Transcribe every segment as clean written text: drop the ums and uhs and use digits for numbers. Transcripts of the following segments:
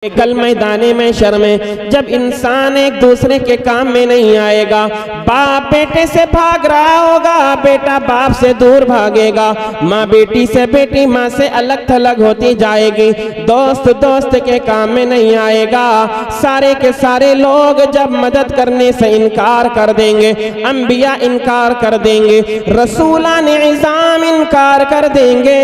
कल मैदाने में शर्म जब इंसान एक दूसरे के काम में नहीं आएगा, बाप बेटे से भाग रहा होगा, बेटा बाप से दूर भागेगा, माँ बेटी से, बेटी माँ से अलग थलग होती जाएगी, दोस्त दोस्त के काम में नहीं आएगा, सारे के सारे लोग जब मदद करने से इनकार कर देंगे, अंबिया इनकार कर देंगे, रसूलान इज़ाम इनकार कर देंगे।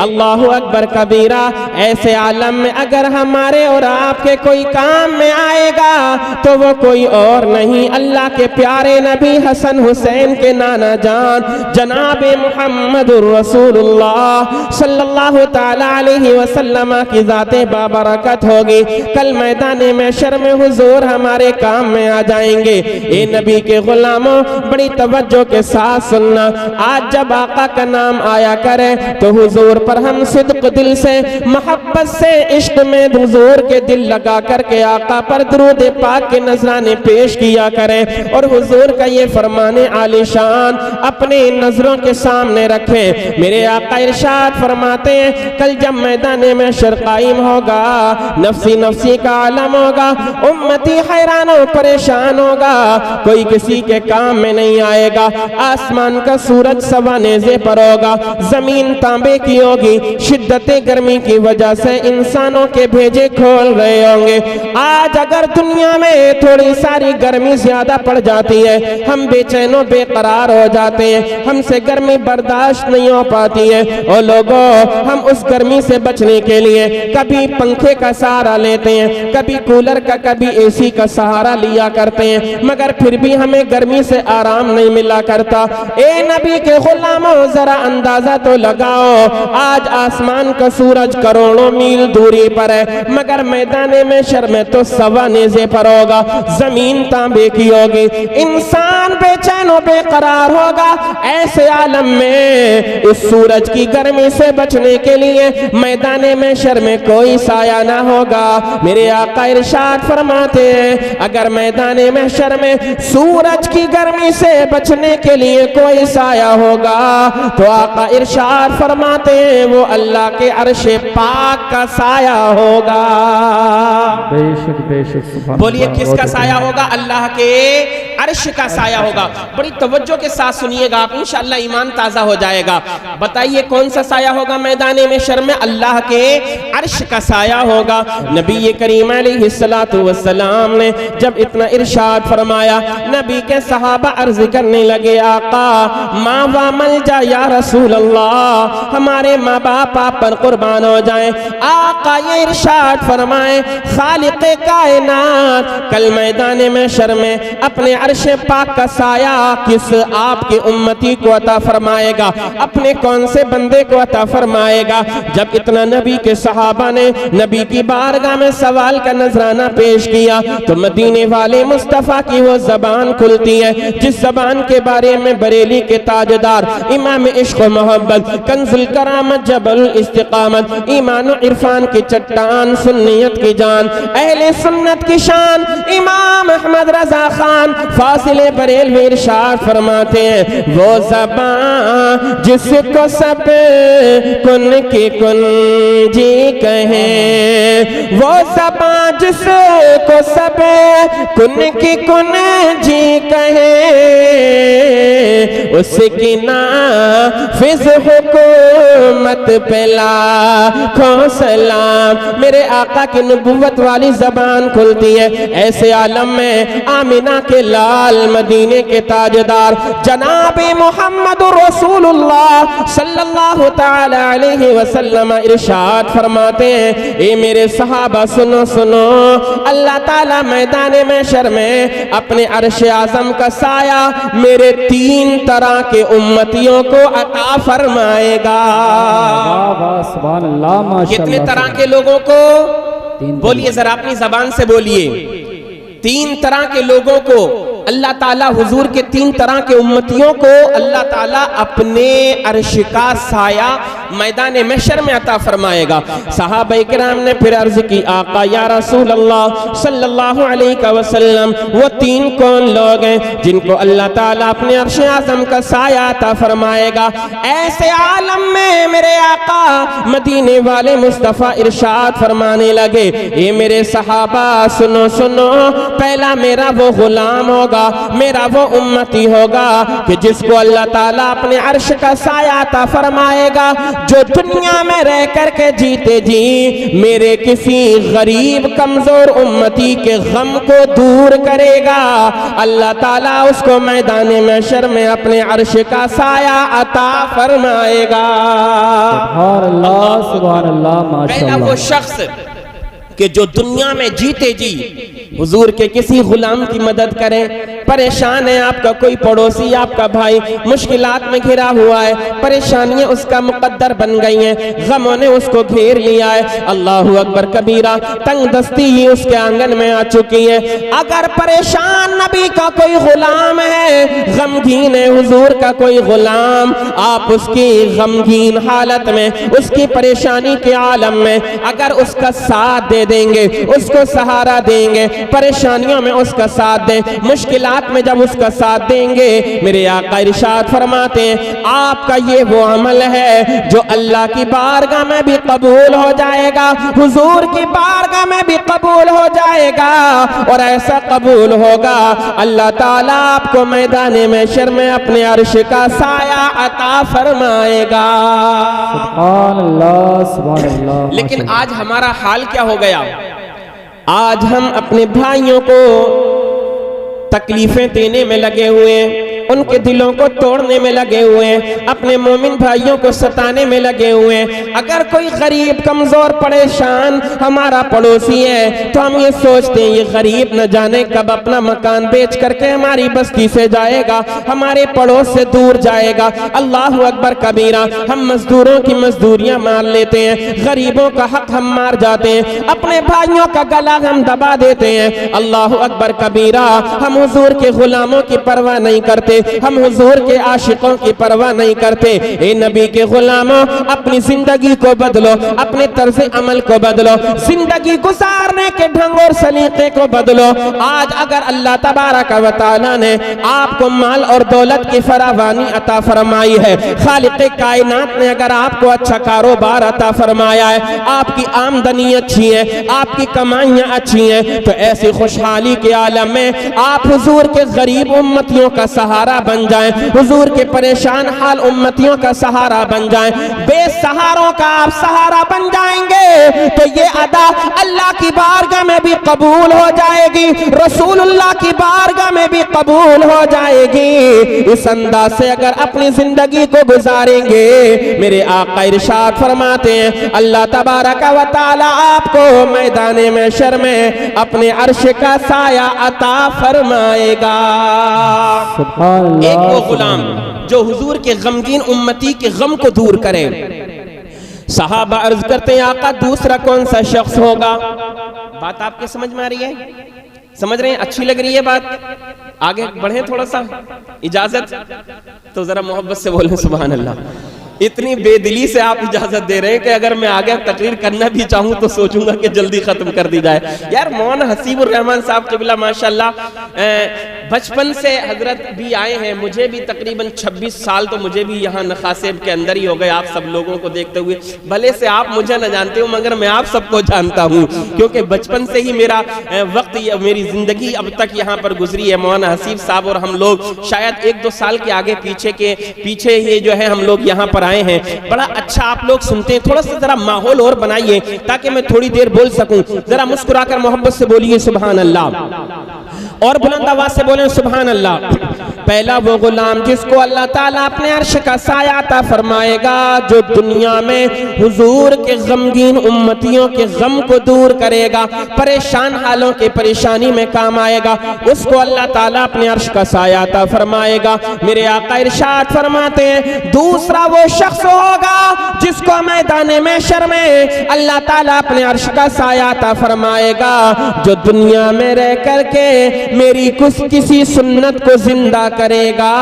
अल्लाहु अकबर कबीरा। ऐसे आलम में अगर हमारे और आपके कोई काम में आएगा तो वो कोई और नहीं, अल्लाह के प्यारे नबी हसन हुसैन के नाना जान जनाब मुहम्मदुर रसूलुल्लाह सल्लल्लाहु ताला अलैहि वसल्लम की ज़ाते बाबरकत होगी। कल मैदाने में शर्म हुजूर हमारे काम में आ जाएंगे। ए नबी के गुलामों, बड़ी तवज्जो के साथ सुनना। आज जब आका का नाम आया करे तो हुजूर पर हम सिद्क दिल से, मोहब्बत से, इश्क में हुजूर के दिल लगा करके आका पर दुरूद पाक के नजराने पेश किया करें और हुजूर का ये फरमाने आलिशान अपने नजरों के सामने रखे। मेरे आका इरशाद फरमाते हैं, कल जब मैदाने में शर कायम होगा, नफ्सी नफ्सी का आलम होगा, उम्मती हैरान और परेशान होगा, कोई किसी के काम में नहीं आएगा, आसमान का सूरज सवा नेज़े पर होगा, जमीन तांबे की होगी, शिद्दत गर्मी की वजह से इंसानों के भेजे खोल रहे होंगे। आज अगर दुनिया में थोड़ी सारी गर्मी ज्यादा पड़ जाती है, हम बेचैनो बेकरार हो जाते हैं, हमसे गर्मी बर्दाश्त नहीं हो पाती है। और लोगों, हम उस गर्मी से बचने के लिए कभी पंखे का सहारा लेते हैं, कभी कूलर का, कभी एसी का सहारा लिया करते हैं, मगर फिर भी हमें गर्मी से आराम नहीं मिला करता। ए नबी के गुलामों, जरा अंदाजा तो लगाओ, आज आसमान का सूरज करोड़ों मील दूरी पर है, मगर मैदाने में शर में तो सवा नेज़े पर होगा, जमीन तांबे की होगी, इंसान बेचैन और बेकरार होगा। ऐसे आलम में इस सूरज की गर्मी से बचने के लिए मैदाने में शर में कोई साया ना होगा। मेरे आका इरशाद फरमाते हैं, अगर मैदाने में शर में सूरज की गर्मी से बचने के लिए कोई साया होगा तो आका इरशाद फरमाते हैं, वो अल्लाह के अर्शे पाक का साया होगा। बेशक बेशक। बोलिए किसका साया होगा? अल्लाह के अर्श का साया होगा। बड़ी तवज्जो के साथ सुनिएगा, आप इंशाअल्लाह ईमान ताजा हो जाएगा। बताइए कौन सा साया होगा मैदाने में शर में? अल्लाह के अर्श का साया होगा। नबी करीम अलैहिस्सलातु वस्सलाम ने जब इतना इरशाद फरमाया, नबी के सहाबा अर्ज करने लगे, आका माँ वा मल जा या रसूल अल्लाह, हमारे माँ बाप आप पर कुर्बान हो जाएं। आका ये इरशाद फरमाए, खालिक़े कायनात कल मैदाने में शर में अपने अर्शे पाक का साया किस आपकी उम्मती को अता फरमाएगा, अपने कौन से बंदे को अता फरमाएगा? जब इतना नबी के सहाबा ने नबी की बारगाह में सवाल का नजराना पेश किया तो मदीने वाले मुस्तफ़ा की वो जबान खुलती है जिस जबान के बारे में बरेली के ताजदार इमाम इश्क व मोहब्बत, कंजुल करामत, जबल इस्तिकामत, ईमान व इरफान की चट्टान, सुन्नियत की जान, अहले सुन्नत की शान, इमाम अहमद रजा खान फासिले बरेलवी इरशाद फरमाते हैं, वो ज़बान जिसको सब कुन की कुंजी कहें, वो ज़बान जिसको सब कुन की कुंजी कहें, उसकी नाफिज़ हुकूमत पे लाखों सलाम। मेरे आका की नबुव्वत वाली ज़बान खुलती है। ऐसे आलम में आमिना के लाल, मदीने के ताजदार जनाब मुहम्मदुर रसूलुल्लाह सल्लल्लाहु ताला अलैहि वसल्लम इरशाद फरमाते हैं, ए मेरे सहाबा सुनो सुनो, अल्लाह ताला मैदाने में शर में अपने अर्श आज़म का साया मेरे 3 तरह के उम्मतियों को अता फरमाएगा। सुभान अल्लाह, माशाअल्लाह। कितने तरह के लोगों को? बोलिए जरा अपनी जबान से बोलिए। 3 तरह के लोगों को अल्लाह ताला, हुजूर के 3 तरह के उम्मतियों को अल्लाह ताला अपने अर्श का साया मैदान महशर में अता फरमाएगा। सहाबा किराम ने फिर अर्ज की, आका या रसूल अल्लाह सल्लल्लाहु अलैहि वसल्लम, वो 3 कौन लोग हैं जिनको अल्लाह ताला अपने अर्श आज़म का साया अता फरमाएगा? ऐसे आलम में मेरे आका मदीने वाले मुस्तफ़ा इरशाद फरमाने लगे, ये मेरे सहाबा सुनो सुनो, पहला मेरा वो गुलाम होगा, मेरा वो उम्मती होगा कि जिसको अल्लाह ताला अपने अर्श का साया अता फरमाएगा, जो दुनिया में रह करके जीते जी मेरे किसी गरीब कमजोर उम्मती के गम को दूर करेगा, अल्लाह ताला उसको मैदान महशर में अपने अर्श का साया अता फरमाएगा। सुभान अल्लाह, सुभान अल्लाह, पहला माशाअल्लाह। वो शख्स कि जो दुनिया में जीते जी हुजूर के किसी गुलाम की मदद करे, परेशान है आपका कोई पड़ोसी, आपका भाई मुश्किलात में घिरा हुआ है, परेशानियां उसका मुकद्दर बन गई हैं, गमों ने उसको घेर लिया है, अल्लाहु अकबर कबीरा, तंग दस्ती ही उसके आंगन में आ चुकी है। अगर परेशान नबी का कोई गुलाम है, गमगीन है हुजूर का कोई गुलाम, आप उसकी गमगीन हालत में, उसकी परेशानी के आलम में अगर उसका साथ दे देंगे, उसको सहारा देंगे, परेशानियों में उसका साथ दें, मुश्किलात में जब उसका साथ देंगे, मेरे आका इरशाद फरमाते हैं, आपका ये वो अमल है जो अल्लाह की बारगाह में भी कबूल हो जाएगा, हुजूर की बारगाह में भी कबूल हो जाएगा, और ऐसा कबूल होगा अल्लाह ताला आपको मैदान महशर में अपने अर्श का साया अता फरमाएगा। सुभान अल्लाह, सुभान अल्लाह। लेकिन आज हमारा हाल क्या हो गया? आज हम अपने भाइयों को तकलीफें देने में लगे हुए हैं, उनके दिलों को तोड़ने में लगे हुए हैं, अपने मोमिन भाइयों को सताने में लगे हुए हैं। अगर कोई गरीब कमजोर परेशान हमारा पड़ोसी है तो हम ये सोचते हैं ये गरीब न जाने कब अपना मकान बेच करके हमारी बस्ती से जाएगा, हमारे पड़ोस से दूर जाएगा। अल्लाहु अकबर कबीरा, हम मजदूरों की मजदूरियां मार लेते हैं, गरीबों का हक हम मार जाते हैं, अपने भाइयों का गला हम दबा देते हैं। अल्लाहु अकबर कबीरा, हम हुजूर के गुलामों की परवाह नहीं करते, हम हुजूर के आशिकों की परवाह नहीं करते। ए नबी के गुलामों, अपनी जिंदगी को बदलो, अपने तर्ज अमल को बदलो, जिंदगी गुजारने के ढंग और सलीके को बदलो। आज अगर अल्लाह तबारक व तआला ने आपको माल और दौलत की फरावानी अता फरमाई है, खालिक़े कायनात ने अगर आपको अच्छा कारोबार अता फरमाया है, आपकी आमदनी अच्छी है, आपकी कमाइयां अच्छी हैं, तो ऐसी खुशहाली के आलम में आप हुजूर के गरीब उम्मतियों का सहारा बन जाएं, हुजूर के परेशान हाल उम्मतियों का सहारा बन जाएं, बेसहारों का आप सहारा बन जाएंगे, तो ये अदा अल्लाह की बारगाह में भी कबूल हो जाएगी, रसूलुल्लाह की बारगाह में भी कबूल हो जाएगी। इस अंदाज से अगर अपनी जिंदगी को गुजारेंगे, मेरे आका इरशाद फरमाते हैं, अल्लाह तबारक व तआला आपको मैदान महशर में अपने अर्श का साया अता फरमाएगा। एक वो गुलाम जो हुजूर के गमगीन उम्मती के गम को दूर करे। सहाबा अर्ज करते हैं, आका दूसरा कौन सा शख्स होगा? बात आपके समझ में आ रही है? समझ रहे हैं? अच्छी लग रही है बात? आगे बढ़े थोड़ा सा, इजाजत तो जरा मोहब्बत से बोलें सुभान अल्लाह। इतनी बेदिली से आप इजाजत दे रहे हैं कि अगर मैं आगे तकरीर करना भी चाहूं तो सोचूंगा कि जल्दी खत्म कर दी जाए। यार मौलाना हसीबुर रहमान साहब क़िबला माशाल्लाह बचपन से हजरत भी आए हैं, मुझे भी तकरीबन 26 साल तो मुझे भी यहाँ नखासेब के अंदर ही हो गए आप सब लोगों को देखते हुए। भले से आप मुझे न जानते हो मगर मैं आप सबको जानता हूँ, क्योंकि बचपन से ही मेरा वक्त, मेरी जिंदगी अब तक यहाँ पर गुजरी है। मौलाना हसीब साहब और हम लोग शायद 1-2 साल के आगे पीछे ये जो है हम लोग यहाँ पर आए हैं। बड़ा अच्छा आप लोग सुनते हैं, थोड़ा सा जरा माहौल और बनाइए ताकि मैं थोड़ी देर बोल सकूं। जरा मुस्कुराकर मोहब्बत से बोलिए सुभान अल्लाह, और बुलंद आवाज से बोलें सुभान अल्लाह। पहला वो गुलाम जिसको अल्लाह ताला अपने अर्श का साया अता फरमाएगा, जो दुनिया में हुजूर के गमगीन उम्मतियों के गम को दूर करेगा, परेशान हालों के परेशानी में काम आएगा, उसको अल्लाह ताला अपने अर्श का साया अता फरमाएगा। मेरे आका इरशाद फरमाते हैं, दूसरा वो शख्स होगा जिसको मैदान महशर में अल्लाह ताला अपने अर्श का साया अता फरमाएगा, जो दुनिया में रह करके मेरी कुछ किसी सुन्नत को जिंदा करेगा,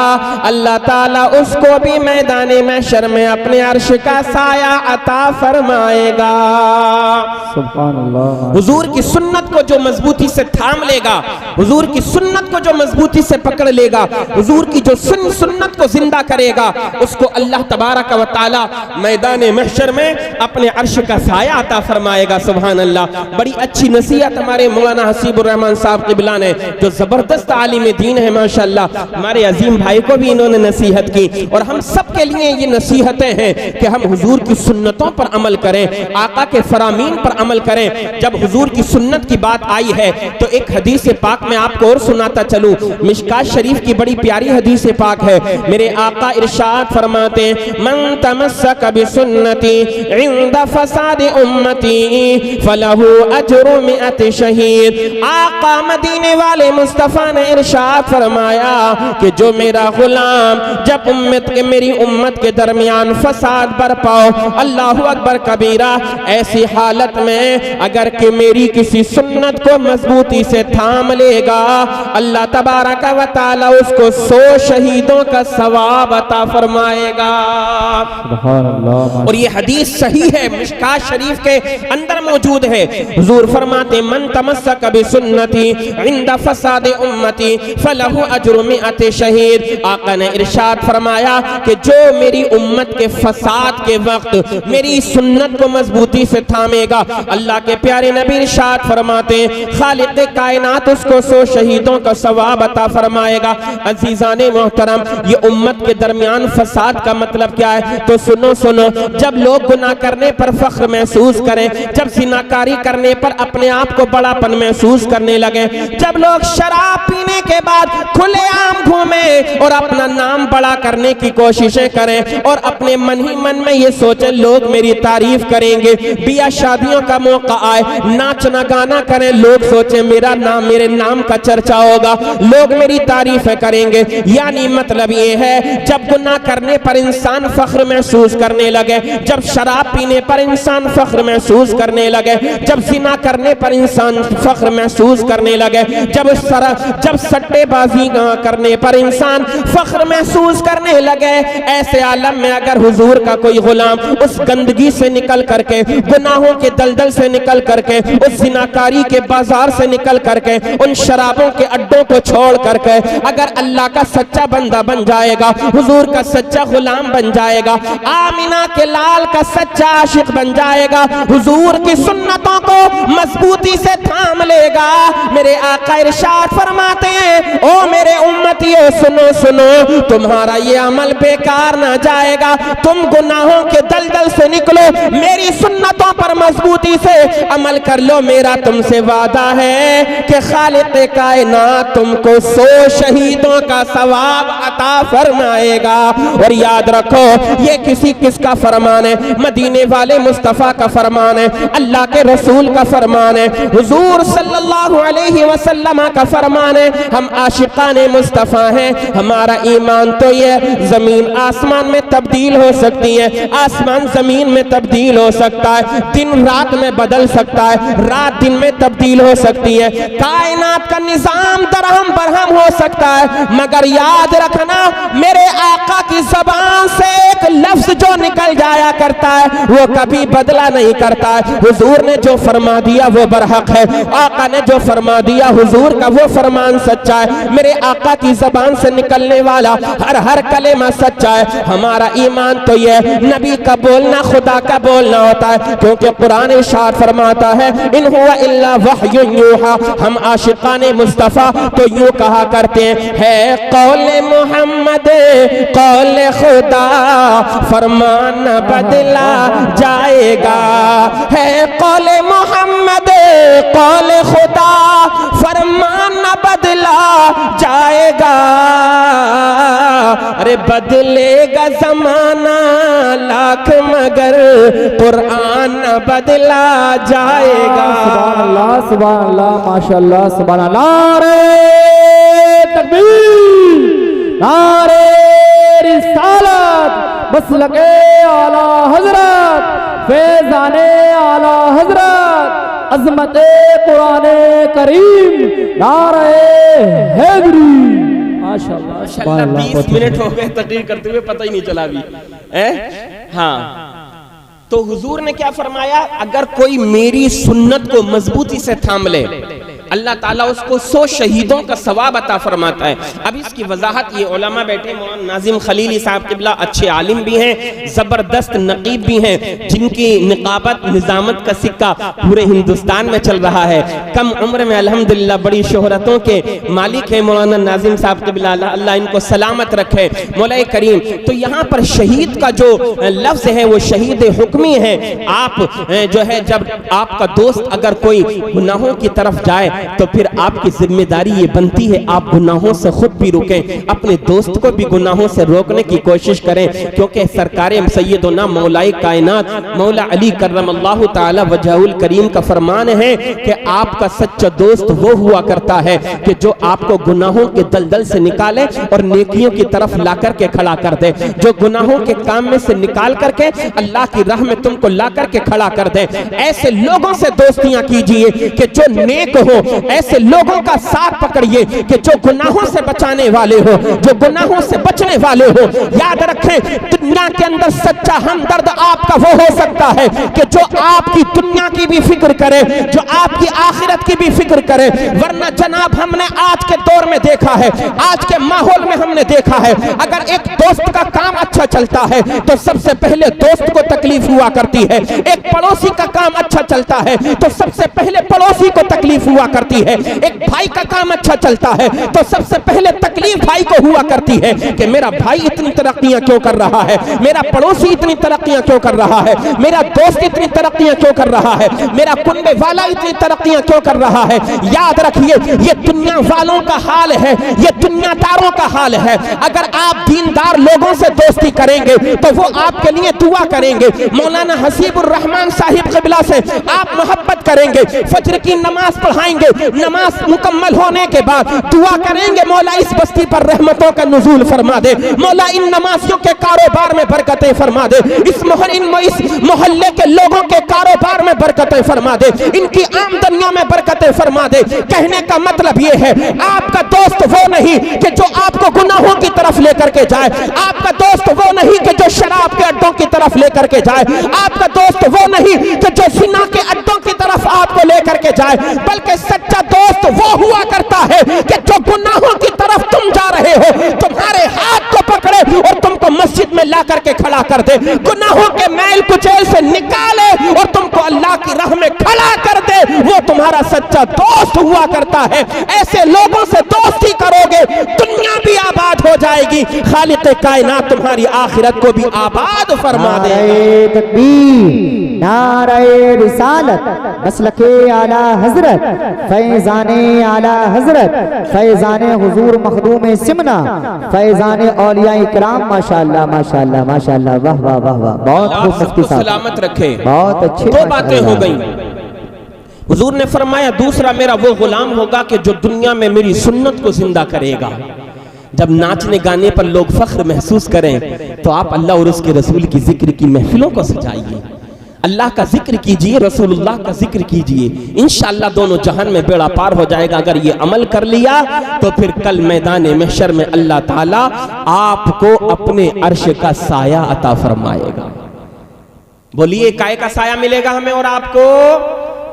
अल्लाह ताला उसको भी मैदान महशर में अपने अर्श का साया अता फरमाएगा। सुभान अल्लाह। हुजूर की सुन्नत को जो मजबूती से थाम लेगा, हुजूर की सुन्नत को जो मजबूती से पकड़ लेगा, हुजूर की जो सुन्नत को जिंदा करेगा, उसको अल्लाह तबारक व तआला मैदान महशर में अपने अर्श का साया अता फरमाएगा। सुभान अल्लाह। बड़ी अच्छी नसीहत हमारे मौलाना हसीबुर रहमान साहब क़िबला ने, जो जबरदस्त आलिम दीन है माशाअल्लाह, हमारे अजीम भाई को भी इन्होंने नसीहत की, और हम सब के लिए ये नसीहतें हैं कि हम हुजूर की सुन्नतों पर अमल करें, आका के फरामीन पर अमल करें। जब हुजूर की सुन्नत की बात आई है तो एक हदीस पाक में आपको और सुनाता चलूं, मिशकात शरीफ की बड़ी प्यारी हदीस पाक है। मेरे आका इरशाद फरमाते, मन तमस्सक बिसुन्नती इंद फसाद उम्मती फलहु अजरु मिअत शहीद। आका मदीने वाले मुस्तफा ने इरशाद फरमाया कि जो मेरा गुलाम जब मेरी उम्मत के दरमियान फसाद बरपाओ, अल्लाहु अकबर कबीरा, ऐसी हालत में अगर कि मेरी किसी सुन्नत को मजबूती से थाम लेगा, अल्लाह तबारक व तआला उसको 100 शहीदों का सवाब अता फरमाएगा। सुभान अल्लाह। और ये हदीस सही है, मिशकात शरीफ के अंदर मौजूद है। हुजूर फरमाते, मन तमस्सक बिसुन्नती इंद फसाद उम्मती फलहु अजरु मिअत शहीद। आका ने इरशाद फरमाया कि जो मेरी उम्मत के फसाद के वक्त मेरी सुन्नत को मजबूती से थामेगा, अल्लाह के प्यारे नबी इरशाद फरमाते, खालिक कायनात उसको 100 शहीदों का सवाब अता फरमाएगा। अजीजाने मोहतरम, ये उम्मत के दरमियान फसाद का मतलब क्या है? तो सुनो सुनो, जब लोग गुनाह करने पर फख्र महसूस करें, जब जिनाकारी करने पर अपने आप को बड़ापन महसूस करने लगे, जब लोग शराब पीने के बाद खुलेआम घूमे और अपना नाम बड़ा करने की कोशिशें करें और अपने मन ही मन में ये सोचे लोग मेरी तारीफ करेंगे, बिया शादियों का मौका आए नाचना गाना करें, लोग सोचे मेरे नाम का चर्चा होगा, लोग मेरी तारीफें करेंगे। यानी मतलब ये है, जब गुनाह करने पर इंसान फख्र महसूस करने लगे, जब शराब पीने पर इंसान फख्र महसूस करने लगे, जब जिना करने पर इंसान फख्र महसूस करने लगे, जब सट्टेबाजी करने पर इंसान फख्र महसूस करने लगे, ऐसे आलम में अगर हुजूर का कोई गुलाम उस गंदगी से निकल करके, गुनाहों के दलदल से निकल करके, उस जिनाकारी के बाजार से निकल करके, उन शराबों के अड्डों को छोड़ करके अगर अल्लाह का सच्चा बंदा बन जाएगा, हुजूर का सच्चा गुलाम बन जाएगा, आमिना के लाल का सच्चा आशिक बन जाएगा, हुजूर की सुन्नतों को मजबूती से थाम लेगा, मेरे आका इरशाद फरमाते हैं, ओ मेरे उम्मतियों सुनो सुनो, तुम्हारा ये अमल बेकार ना जाएगा, तुम गुनाहों के दलदल से निकलो, मेरी सुन्नतों पर मजबूती से अमल कर लो, मेरा तुमसे वादा है कि खालिक कायनात तुमको 100 शहीदों का सवाब अता फरमाएगा। और याद रखो, ये किसका फरमान है? मदीने वाले मुस्तफा का फरमान है, अल्लाह के रसूल का फरमान है, हुजूर सल्लल्लाहु अलैहि वसल्लम का फरमान है। हम आशिकाने मुस्तफा हैं, हमारा ईमान तो ये जमीन आसमान में तब्दील हो सकती है, आसमान जमीन में तब्दील हो सकता है, दिन रात में बदल सकता है, रात दिन में तब्दील हो सकती है, कायनात का निजाम दरहम बरहम हो सकता है, मगर याद रखना, मेरे आका की ज़बान से एक लफ्ज जो निकल जाया करता है वो कभी बदला नहीं करता है। हुजूर ने जो फरमा दिया वो बरहक है, आका ने जो फरमा दिया हुजूर का वो फरमान सच्चा है, मेरे आका की ज़बान से निकलने वाला हर कलेमा सच्चा है। हमारा ईमान तो ये नबी का बोलना खुदा का बोलना होता है, क्योंकि कुरान इरशाद फरमाता है, इन हुवा इल्ला वह्युन यूहा। हम आशिकाने मुस्तफ़ा तो यूं कहा करते हैं, कौले मोहम्मद कौले खुदा फरमान बदला जाएगा, है कौले मोहम्मद कौले खुदा फरमान बदला जाएगा। अरे बदलेगा जमाना लाख मगर कुरान बदला जाएगा। सुभान अल्लाह, सुभान अल्लाह, माशाअल्लाह, सुभान अल्लाह। नारे तकबीर, नारे रिसालत, मसलके आला हजरत फैजाने आला हजरत अजमते कुराने करीम नारे हैदरी। माशाअल्लाह 20 मिनट हो गए तकरीर करते हुए, पता ही नहीं चला अभी। हाँ, तो हुजूर ने क्या फरमाया, अगर कोई मेरी सुन्नत को मजबूती से थाम ले अल्लाह ताला उसको 100 शहीदों का सवाब अता फरमाता है। अब इसकी वजाहत ये उलमा बैठे, मौलाना नाजिम खलीली साहब किबला अच्छे आलिम भी हैं, जबरदस्त नकीब भी हैं, जिनकी निकाबत निजामत का सिक्का पूरे हिंदुस्तान में चल रहा है। कम उम्र में अल्हम्दुलिल्लाह बड़ी शोहरतों के मालिक है मौलाना नाजिम साहब किबला, अल्लाह इनको सलामत रखे मौला करीम। तो यहाँ पर शहीद का जो लफ्ज है वो शहीद हुक्मी है। आप जो है, जब आपका दोस्त अगर कोई गुनाहों की तरफ जाए तो फिर आपकी जिम्मेदारी ये बनती है आप गुनाहों से खुद भी रुकें, अपने दोस्त को भी गुनाहों से रोकने की कोशिश करें, क्योंकि सरकारे सैयदना मौलाए कायनात मौला अली करमल्लाहु ताला वजहुल करीम का फरमान है कि आपका सच्चा दोस्त वो हुआ करता है कि जो आपको गुनाहों के दलदल से निकाले और नेकियों की तरफ ला करके खड़ा कर दे, जो गुनाहों के काम में से निकाल करके अल्लाह की राह में तुमको ला करके खड़ा कर दे। ऐसे लोगों से दोस्तियां कीजिए कि जो नेक हो, ऐसे लोगों का साथ पकड़िए कि जो गुनाहों से बचाने वाले हो, जो गुनाहों से बचने वाले हो। याद रखें, दुनिया के अंदर सच्चा हमदर्द आपका वो हो सकता है कि जो आपकी दुनिया की भी फिक्र करे, जो आपकी आखिरत की भी फिक्र करे। वरना जनाब हमने आज के दौर में देखा है, आज के माहौल में हमने देखा है, अगर एक दोस्त का काम अच्छा चलता है तो सबसे पहले दोस्त को तकलीफ हुआ करती है। एक पड़ोसी का काम अच्छा चलता है तो सबसे पहले पड़ोसी को तकलीफ हुआ करती है। एक भाई का काम अच्छा चलता है तो सबसे पहले तकलीफ भाई को हुआ करती है कि मेरा भाई इतनी तरक्कियां क्यों कर रहा है, मेरा पड़ोसी इतनी तरक्कियां क्यों कर रहा है, मेरा दोस्त इतनी तरक्कियां क्यों कर रहा है, मेरा कुंबे वाला इतनी तरक्कियां क्यों कर रहा है। याद रखिए, ये दुनिया वालों का हाल है, ये दुनियादारों का हाल है। अगर आप दीनदार लोगों से दोस्ती करेंगे तो वो आपके लिए दुआ करेंगे। मौलाना हसीबुर रहमान साहिब क़िबला से आप मोहब्बत करेंगे, फजर की नमाज पढ़ाएंगे, नमाज मुकम्मल होने के बाद दुआ करेंगे मौला इस बस्ती पर रहमतों का नुज़ूल फरमा दे, मौला इन नमाजियों के कारोबार में बरकतें फरमा दे, इस मोहल्ले के लोगों के कारोबार में बरकतें फरमा दे, इनकी आमदनियों में बरकतें फरमा दे। कहने का मतलब ये है, आपका दोस्त वो नहीं कि जो आपको गुनाहों की तरफ लेकर के जाए, आपका दोस्त वो नहीं कि जो शराब के अड्डों की तरफ लेकर के जाए, आपका दोस्त वो नहीं कि जो जिना के अड्डों की तरफ आपको लेकर के जाए, बल्कि सच्चा दोस्त वो हुआ करता है कि जो गुनाहों की तरफ तुम जा रहे हो, तुम्हारे हाथ को पकड़े और तुमको मस्जिद में ला करके खड़ा कर दे, गुनाहों के मैल कुचैल से निकाले और तुमको अल्लाह की राह में खड़ा कर दे, वो तुम्हारा सच्चा दोस्त हुआ करता है। ऐसे लोगों से दोस्ती करोगे, दुनिया भी आबाद हो जाएगी, खालिक कायनात तुम्हारी आखिरत को भी आबाद फरमा दे। नारे रिसालत मसलके आला हजरत फैजाने आला हजरत फैजाने हुजूर मखदूम सिमना फैजाने औलिया इकराम। माशाअल्लाह माशाअल्लाह माशाअल्लाह, वाह वाह वाह वाह, बहुत खूब मुफ्ती साहब, सलामत रखे। बहुत अच्छी दो बातें हो गई। हुजूर ने फरमाया दूसरा मेरा वो गुलाम होगा कि जो दुनिया में मेरी सुन्नत को जिंदा करेगा। जब नाचने गाने पर लोग फख्र महसूस करें तो आप अल्लाह और उसके रसूल की जिक्र की महफिलों को सजाइए, अल्लाह का जिक्र कीजिए, रसूलुल्लाह का जिक्र कीजिए, इंशाअल्लाह दोनों जहान में बेड़ा पार हो जाएगा। अगर ये अमल कर लिया तो फिर कल मैदान महशर में अल्लाह ताला आपको अपने अर्श का साया अता फरमाएगा। बोलिए, काय का साया मिलेगा हमें और आपको?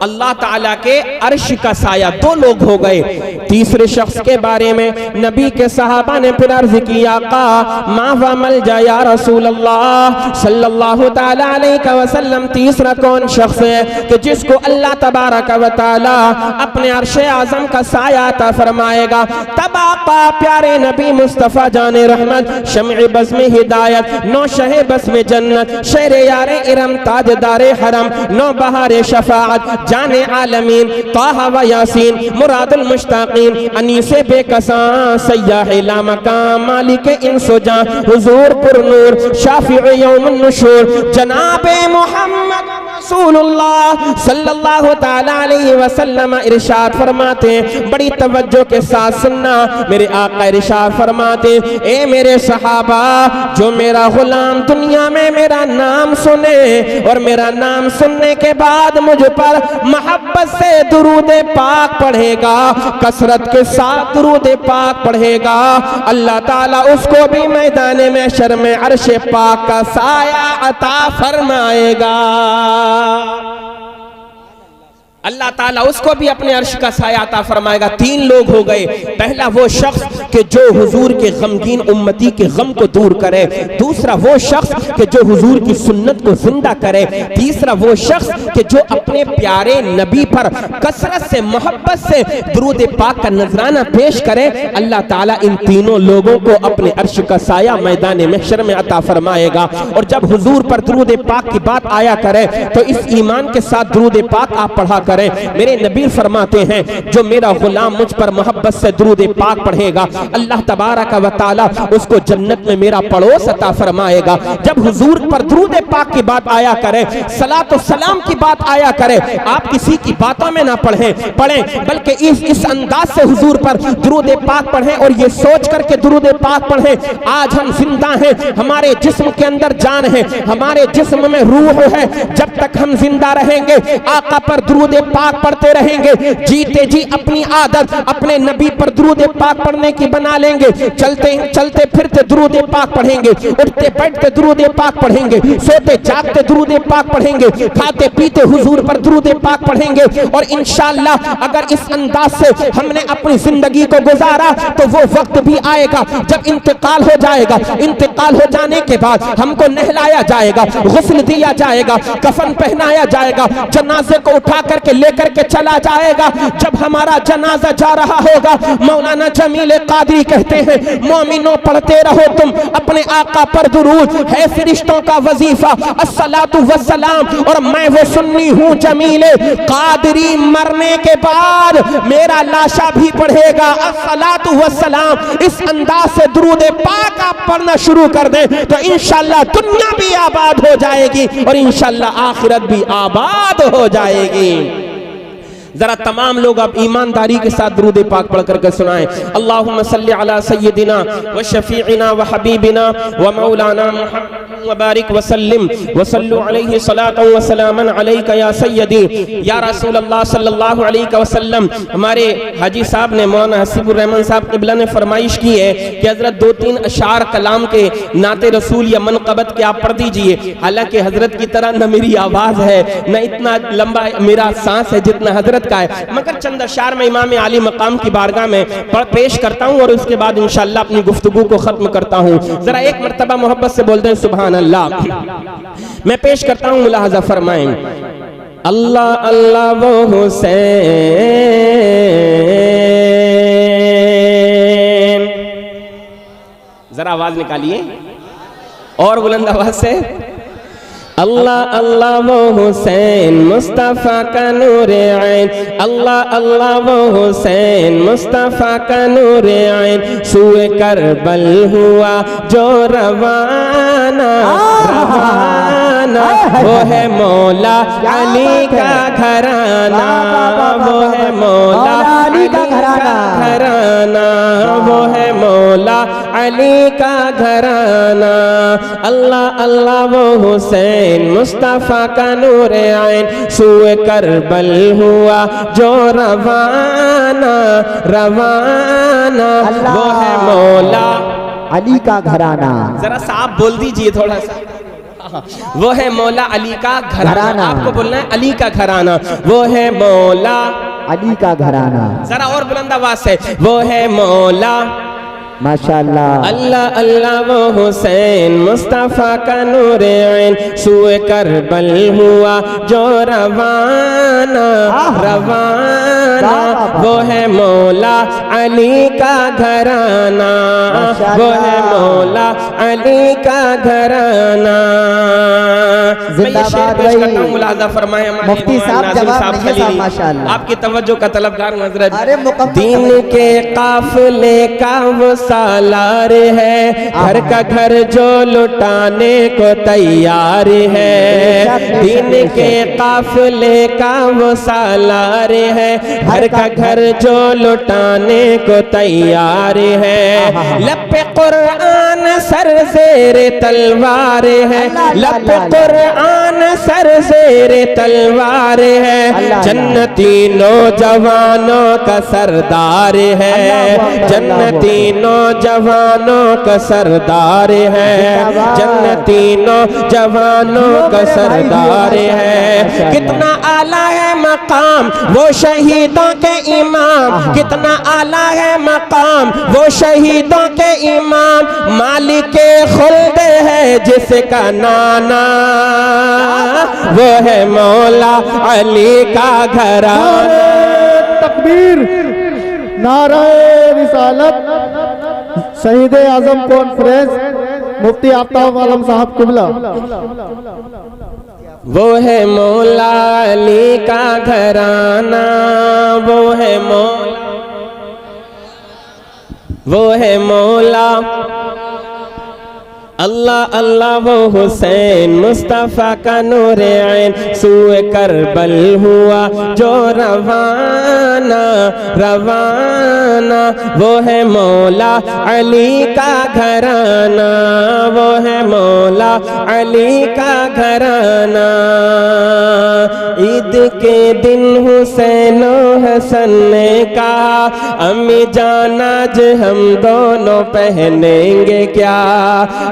अल्लाह ताला के अर्श का साया। दो लोग हो गए। तीसरे शख्स के बारे में नबी के सहाबा ने फिर अर्ज की, आका मा वमल जा या रसूल अल्लाह सल्लल्लाहु ताला अलैहि वसल्लम, तीसरा कौन शख्स है कि जिसको अल्लाह तबारक व तआला अपने अर्श आज़म का साया अता फरमाएगा? तब आका प्यारे नबी मुस्तफ़ा जाने रहमत, शम्अ बज़्म हिदायत, नौ शहे बज़्म जन्नत, शेरे यारे इरम, ताजदारे हरम, नौ बहारे शफाअत, जाने आलमीन, ताहा व यासीन, मुरादुल मुश्ताकीन, अनीसे बेकसां, सय्याह ला मकाम, मालिक इंस व जान, हुजूर पुरनूर, शाफिअ यौमुन नुशूर, जनाबे मोहम्मद रसूलुल्लाह सल्लल्लाहु ताला अलैहि वसल्लम इरशाद फरमाते हैं, बड़ी तवज्जो के साथ सुनना, मेरे आका इरशाद फरमाते, ए मेरे सहाबा, जो मेरा गुलाम दुनिया में मेरा नाम सुने और मेरा नाम सुनने के बाद मुझ पर मोहब्बत से दुरूद पाक पढ़ेगा, कसरत के साथ दुरूद पाक पढ़ेगा, अल्लाह ताला उसको भी मैदान महशर में अर्श पाक का साया अता फरमाएगा। अल्लाह ताला उसको भी अपने अर्श का साया अता फरमाएगा। तीन लोग हो गए, पहला वो शख्स कि जो हुजूर के गमगीन उम्मती के गम को दूर करे, दूसरा वो शख्स कि जो हुजूर की सुन्नत को जिंदा करे, तीसरा वो शख्स कि जो अपने प्यारे नबी पर कसरत से मोहब्बत से दुरूद पाक का नजराना पेश करे। अल्लाह ताला इन तीनों लोगों को अपने अर्श का साया मैदान महशर में अता फरमाएगा। और जब हुजूर पर दुरूद पाक की बात आया करे तो इस ईमान के साथ दुरूद पाक आप पढ़ा करें। मेरे नबी फरमाते हैं, जो मेरा गुलाम मुझ पर मोहब्बत से दुरूद पाक पढ़ेगा, अल्लाह तबारक व तआला उसको जन्नत में मेरा पड़ोस अता फरमाएगा। जब हुजूर पर दुरूद पाक की बात आया करे, सलात व सलाम की बात आया करे, आप किसी की बातों में ना पढ़ें बल्कि इस अंदाज से हुजूर पर दुरूद पाक पढ़ें और ये सोच करके दुरूद पाक पढ़ें, आज हम जिंदा हैं, हमारे जिस्म के अंदर जान है, हमारे जिस्म में रूह है, जब तक हम जिंदा रहेंगे आका पर दुरूद पाक पढ़ते रहेंगे, जीते जी अपनी आदत अपने नबी पर दुरूद पाक पढ़ने की बना लेंगे, चलते फिरते दुरूद पाक पढ़ेंगे, उठते बैठते दुरूद पाक पढ़ेंगे, सोते जागते दुरूद पाक पढ़ेंगे, खाते पीते हुजूर पर दुरूद पाक पढ़ेंगे। और इंशाअल्लाह अगर इस अंदाज से हमने अपनी जिंदगी को गुजारा तो वो वक्त भी आएगा जब इंतकाल हो जाएगा, इंतकाल हो जाने के बाद हमको नहलाया जाएगा, गुस्ल दिया जाएगा, कफन पहनाया जाएगा, जनाजे को उठा करके लेकर के चला जाएगा। जब हमारा जनाजा जा रहा होगा, मौलाना जमील कादरी कहते हैं, मोमिनो पढ़ते रहो तुम अपने आका पर दुरूद, है फरिश्तों का वजीफा अस्सलातु वस्सलाम, और मैं वो सुन्नी हूँ जमील कादरी, मरने के बाद मेरा लाशा भी पढ़ेगा अस्सलातु वस्सलाम। इस अंदाज से दुरूद पाक आप पढ़ना शुरू कर दें तो इंशाअल्लाह दुनिया भी आबाद हो जाएगी और इंशाअल्लाह आखिरत भी आबाद हो जाएगी। जरा तमाम लोग अब ईमानदारी के साथ दुरूद पाक पढ़ करके सुनाएं। अल्लाहुम्मा सल्ली अला सय्यदिना व शफीइना व हबीबिना व मौलाना मुहम्मद व बारिक व सल्लिम व सल्लु अलैहि सलातन व सलामन अलैका या सय्यदी या रसूल अल्लाह सल्लल्लाहु अलैहि वसल्लम। हमारे हाजी साहब ने, मौलाना हसीबुर रहमान साहब क़िबला ने फरमाइश की है कि हजरत 2-3 अशार कलाम के नाते रसूल या मनक़बत के आप पढ़ दीजिए। हालांकि हजरत की तरह न मेरी आवाज़ है न इतना लंबा मेरा सांस है जितना हजरत का है, मगर चंद अशार में इमाम आली मकाम की बारगाह में पेश करता हूँ और उसके बाद इंशाअल्लाह अपनी गुफ्तगू को खत्म करता हूँ। जरा एक मर्तबा मोहब्बत से बोल दें सुभान अल्लाह। मैं पेश करता हूँ, मुलाहजा फरमाएं। अल्लाह अल्लाह वो हुसैन, जरा आवाज निकालिए और बुलंद आवाज से। अल्लाह अल्लाह वो हुसैन मुस्तफ़ा का नूर ऐन, अल्लाह अल्लाह वो हुसैन मुस्तफ़ा का नूर ऐन, सूए करबल हुआ जो रवाना रवाना, वो है मौला अली का घराना, वो है मौला अली का घराना, वो है मौला अली का घराना। अल्लाह अल्लाह वो हुसैन मुस्तफ़ा का नूर ऐन, सूए करबल हुआ जो रवाना रवाना, वो है मौला अली का घराना। जरा साहब बोल दीजिए थोड़ा सा। वो है मौला अली का घराना, आपको बोलना है अली का घराना, वो है मौला अली का घराना। जरा और बुलंद आवाज से, वो है मौला माशाअल्लाह। अल्लाह अल्लाह वो हुसैन मुस्तफ़ा का नूर ऐन, सूए करबल हुआ जो रवाना रवाना, वो है मौला अली का घराना, वो है मौला अली का घराना। जिंदाबाद भाई। मुलाजा फरमाए हमारे मुफ्ती साहब नाज़िम जवाब साहब नहीं है साहब, खलीली। माशाअल्लाह। आपकी तवज्जो का तलबगार हूं हज़रत। अरे मुकम्मल दीन के काफिले का वो सालार है, घर का घर जो लुटाने को तैयार है। दीन के काफिले का वो सालार है, घर का घर जो लुटाने को तैयार है। लब पे कुरान सर ज़ेरे तलवार है, लब पे कुरान सर ज़ेरे तलवार है। जन्नती नौजवानों का सरदार है, जन्नती नौजवानों का सरदार है, जन्नती नौजवानों का सरदार है। कितना आला है मकाम वो शहीदों के इमाम, कितना आला है मकाम वो शहीदों के इमाम। मालिक खुल्द है जिसका नाना, वो है मौला अली का घराना। तकबीर, नाराए रिसालत, शहीद आजम कॉन्फ्रेंस, मुफ्ती आफ्ताब आलम साहब कुबला। वो है मौला अली का घराना, वो है मौला, वो है मौला अल्लाह अल्लाह। वो हुसैन मुस्तफ़ा का नूर ऐन सूए करबल हुआ जो रवाना रवाना। वो है मौला अली का घराना, वो है मौला अली का घराना। ईद के दिन हुसैन हसन ने कहा, अम्मी जान आज हम दोनों पहनेंगे क्या।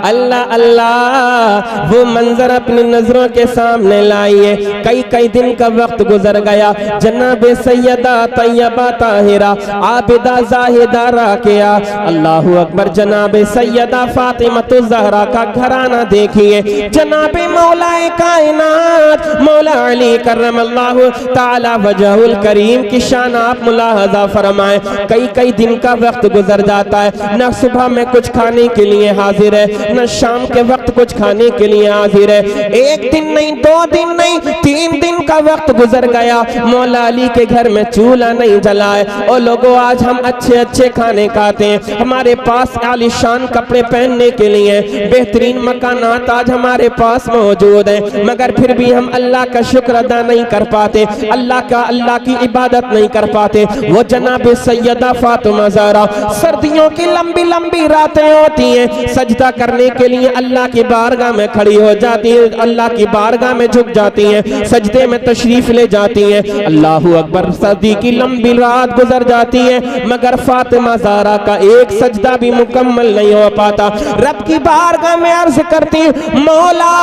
अल्लाह अल्लाह वो मंजर अपनी नजरों के सामने लाइए। कई कई दिन का वक्त गुजर गया। जनाब सैयदा तैयबा ताहिरा आबिदा जाहिदा राकिया, अल्लाह अकबर, जनाब सैयदा फातिमतु ज़हरा का घराना देखिए। जनाब मौलाए कायनात मौला अली करमल्लाहु ताला वजहुल करीम की शान आप मुलाहजा फरमाएं। कई कई दिन का वक्त गुजर जाता है, न सुबह में कुछ खाने के लिए हाजिर है, न शाम के वक्त कुछ खाने के लिए हाजिर है। एक दिन नहीं, 2 दिन नहीं, 3 दिन का वक्त गुजर गया, मौला अली के घर में चूल्हा नहीं जला है। और लोगों, आज हम अच्छे अच्छे खाने खाते हैं, हमारे पास आलीशान कपड़े पहनने के लिए बेहतरीन मकानात आज हमारे पास मौजूद है, मगर फिर भी हम अल्लाह का शुक्र अदा नहीं कर पाते, अल्लाह की इबादत नहीं कर पाते। वो जनाब सैयदा फातिमा ज़हरा, सर्दियों की लंबी लंबी रातें होती हैं, सजदा करने के लिए अल्लाह की बारगाह में खड़ी हो जाती है, अल्लाह की बारगाह में झुक जाती हैं, सजदे में तशरीफ ले जाती हैं। अल्लाहू अकबर, सर्दी की लंबी रात गुजर जाती है, मगर फातिमा ज़हरा का एक सजदा भी मुकम्मल नहीं हो पाता। रब की बारगाह में अर्ज करती, मौला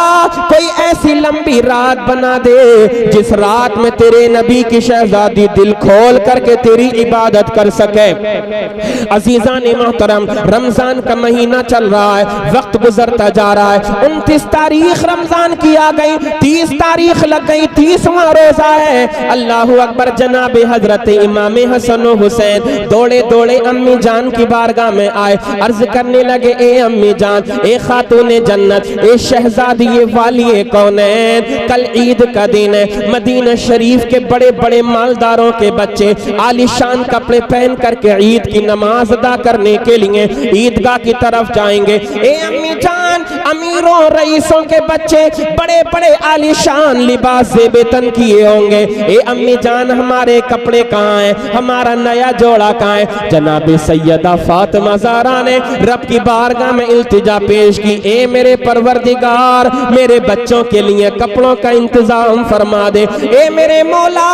कोई ऐसी लंबी रात बना दे जिस रात में तेरे नबी की शहजादी दिल खोल करके तेरी इबादत कर सके। अजीजान मोहतरम, रमजान का महीना चल रहा है, वक्त गुजरता जा रहा है। 29 तारीख रमजान की आ गई, 30 तारीख लग गई, 30वां रोजा है। अल्लाहू अकबर, जनाब हजरत इमाम हसन हुसैन दौड़े दौड़े अम्मी जान की बारगाह में आए, अर्ज करने लगे, ए अम्मी जान, ए खातून जन्नत, ए शहजादी, ये वाली कौनैन, कल ईद का दिन है, मदीना शरीफ के बड़े बड़े मालदारों के बच्चे आलीशान कपड़े पहन करके ईद की नमाज अदा करने के लिए ईदगाह की तरफ जाएंगे। ए अम्मी जान, अमीरों रईसों के बच्चे बड़े बड़े आलीशान लिबास से बेतन किए होंगे। ए अम्मी जान, हमारे कपड़े कहाँ हैं, हमारा नया जोड़ा कहाँ है। जनाब सैयदा फातिमा ज़हरा ने रब की बारगाह में इल्तिजा पेश की, ए मेरे परवरदिगार, मेरे बच्चों के लिए कपड़ों का इंतजाम फरमा दे। ए मेरे मौला,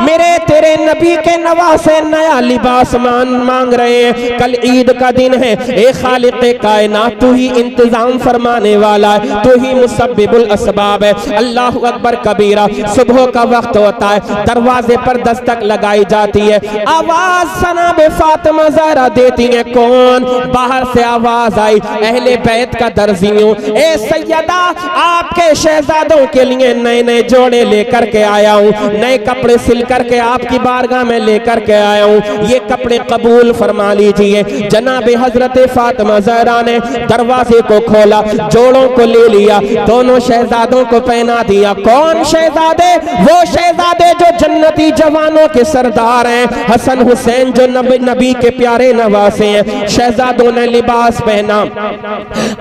मेरे तेरे नबी के नवासे नया लिबास मांग रहे हैं, कल ईद का दिन है। ए खालिक कायनात, तू ही इंतजाम फरमाने वाला है, तू ही मुसब्बिबुल असबाब है। अल्लाहु अकबर कबीरा, सुबह का वक्त होता है, दरवाजे पर दस्तक लगाई जाती है, आवाज जनाब फातिमा ज़हरा देती है, कौन? बाहर से आवाज आई, अहले बैत का दर्जियों, ए सैयदा, आपके शहजादों के लिए नए नए जोड़े लेकर के आया हूँ, नए कपड़े सिल करके आपकी बारगाह में लेकर के आया हूँ, ये कपड़े कबूल फरमा लीजिए। जनाब हजरत फातिमा ज़हरा ने दरवाजे को खोला, जोड़ों को ले लिया, दोनों शहजादों को पहना दिया। कौन शहजादे? वो शहजादे जो जन्नती जवानों के सरदार हैं, हसन हुसैन जो नबी के प्यारे नवासे हैं। शहजादों ने लिबास पहना,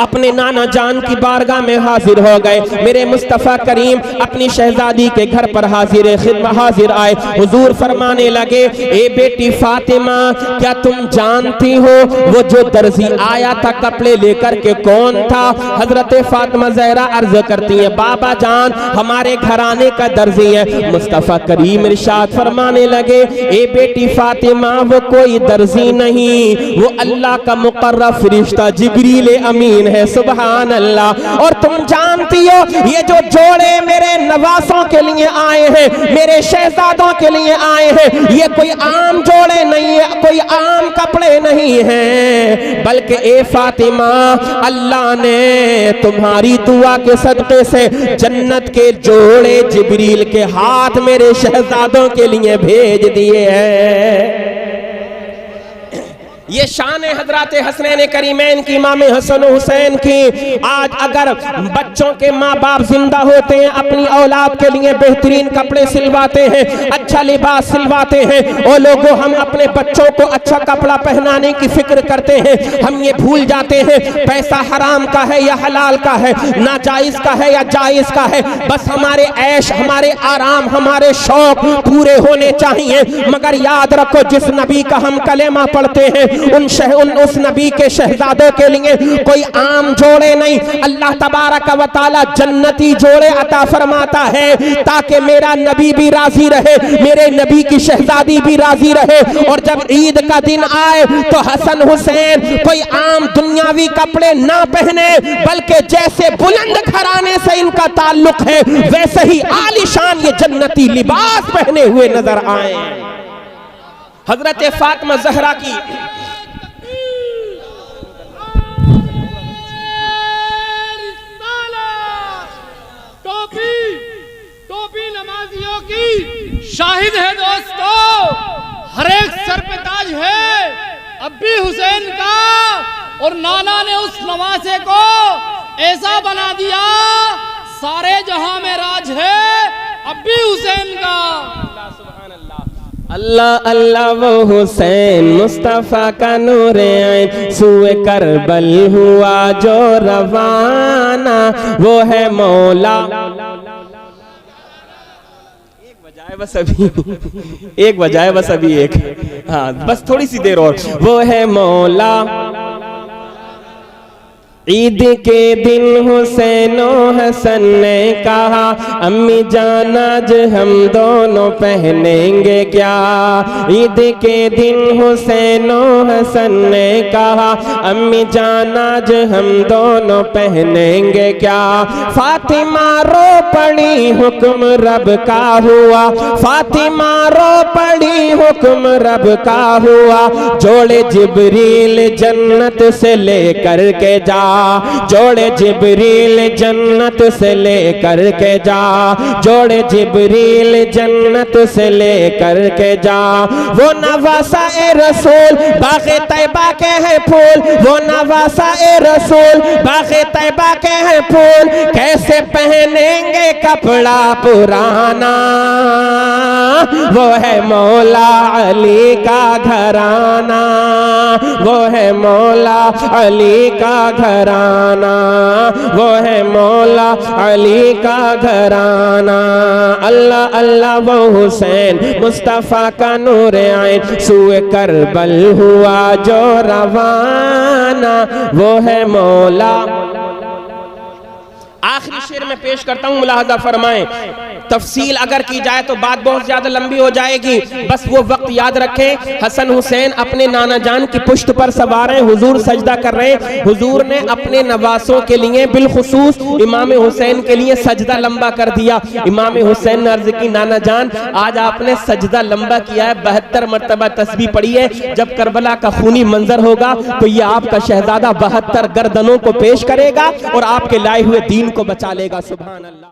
अपने नाना जान की बारगाह में हाजिर हो गए। मेरे मुस्तफ़ा करीम अपनी शहजादी के घर पर हाजिर आए। हुजूर फरमाने लगे, ए बेटी फातिमा, क्या तुम जानती हो वो जो दर्जी आया था कपड़े लेकर के कौन था? हजरत फातिमा ज़हरा अर्ज करती है, बाबा जान हमारे घराने का दर्जी है। मुस्तफ़ा करीम इरशाद फरमाने लगे, ए बेटी फातिमा, वो कोई दर्जी नहीं, वो अल्लाह का मुकर्रब फरिश्ता जिब्रील अमीन है। सुभान अल्लाह। और तुम जानती हो ये जो जोड़े मेरे नवासों के लिए आए हैं, मेरे शहजादों के लिए आए हैं, ये कोई आम जोड़े नहीं है, कोई आम कपड़े नहीं हैं, बल्कि ए फातिमा, अल्लाह ने तुम्हारी दुआ के सदक़े से जन्नत के जोड़े जिब्रील के हाथ मेरे शहजादों के लिए भेज दिए हैं। ये शान हजरत हसनैन करीमैन की, इमाम हसन हुसैन की। आज अगर बच्चों के माँ बाप जिंदा होते हैं, अपनी औलाद के लिए बेहतरीन कपड़े सिलवाते हैं, अच्छा लिबास सिलवाते हैं, और लोगों हम अपने बच्चों को अच्छा कपड़ा पहनाने की फिक्र करते हैं। हम ये भूल जाते हैं पैसा हराम का है या हलाल का है, नाजायज का है या जायज का है। बस हमारे ऐश, हमारे आराम, हमारे शौक पूरे होने चाहिए। मगर याद रखो, जिस नबी का हम कलेमा पढ़ते हैं, उस नबी के शहजादों के लिए कोई आम जोड़े नहीं। अल्लाह तबारक व तआला जन्नती जोड़े अता फरमाता है ताकि मेरा नबी भी राजी रहे, मेरे नबी की शहजादी भी राजी रहे। और जब ईद का दिन आए तो हसन हुसैन कोई आम दुनियावी कपड़े ना पहने, बल्कि जैसे बुलंद घराने से इनका ताल्लुक है, वैसे ही आलीशान ये जन्नती लिबास पहने हुए नजर आए। हजरत फातिमा ज़हरा की टोपी नमाजियों की शाहिद है दोस्तों, हर एक सर पे ताज है अब्बी हुसैन का। और नाना ने उस नवासे को ऐसा बना दिया, सारे जहां में राज है अब्बी हुसैन का। अल्लाह अल्लाह वो हुसैन मुस्तफ़ा का नूरे आए, सुए करबल हुआ जो रवाना, वो है मौला। एक बजाए बस अभी, एक बजाए बस अभी, एक, हाँ बस थोड़ी सी देर और। वो है मौला। ईद के दिन हुसैनो हसन ने कहा, अम्मी जान आज हम दोनों पहनेंगे क्या? ईद के दिन हुसैनो हसन ने कहा, अम्मी जान आज हम दोनों पहनेंगे क्या? फातिमा रो पड़ी हुक्म रब का हुआ, फातिमा रो पड़ी हुक्म रब का हुआ। जोड़े जिब्रील जन्नत से लेकर के जा, जोड़े जिब्रील जन्नत से लेकर के जा, जोड़े जिब्रील जन्नत से लेकर के जा। वो नवासा ए रसूल बाग़े तैबा के है फूल, वो नवासा ए रसूल बाग़े तैबा के है फूल। कैसे पहनेंगे कपड़ा पुराना? वो है मौला अली का घराना, वो है मौला अली का घराना, वो है मौला अली का घराना। अल्लाह अल्लाह वो हुसैन मुस्तफ़ा का नूर आए, सुए करबल हुआ जो रवाना, वो है मौला। आखिरी शेर में पेश करता हूं, मुलाहजा फरमाएं। तफसील अगर की जाए तो बात बहुत ज्यादा लंबी हो जाएगी, बस वो वक्त याद रखें। हसन हुसैन अपने नाना जान की पुश्त पर सवार हैं, हुजूर सजदा कर रहे हैं। हुजूर ने अपने नवासों के लिए बिलखुसूस इमाम हुसैन के लिए सजदा लंबा कर दिया। इमाम हुसैन ने अर्ज की, नाना जान आज आपने सजदा लंबा किया है, 72 मरतबा तस्बीह पढ़ी है। जब करबला का खूनी मंजर होगा तो ये आपका शहजादा 72 गर्दनों को पेश करेगा और आपके लाए हुए दीन को बचा लेगा। सुभान अल्लाह।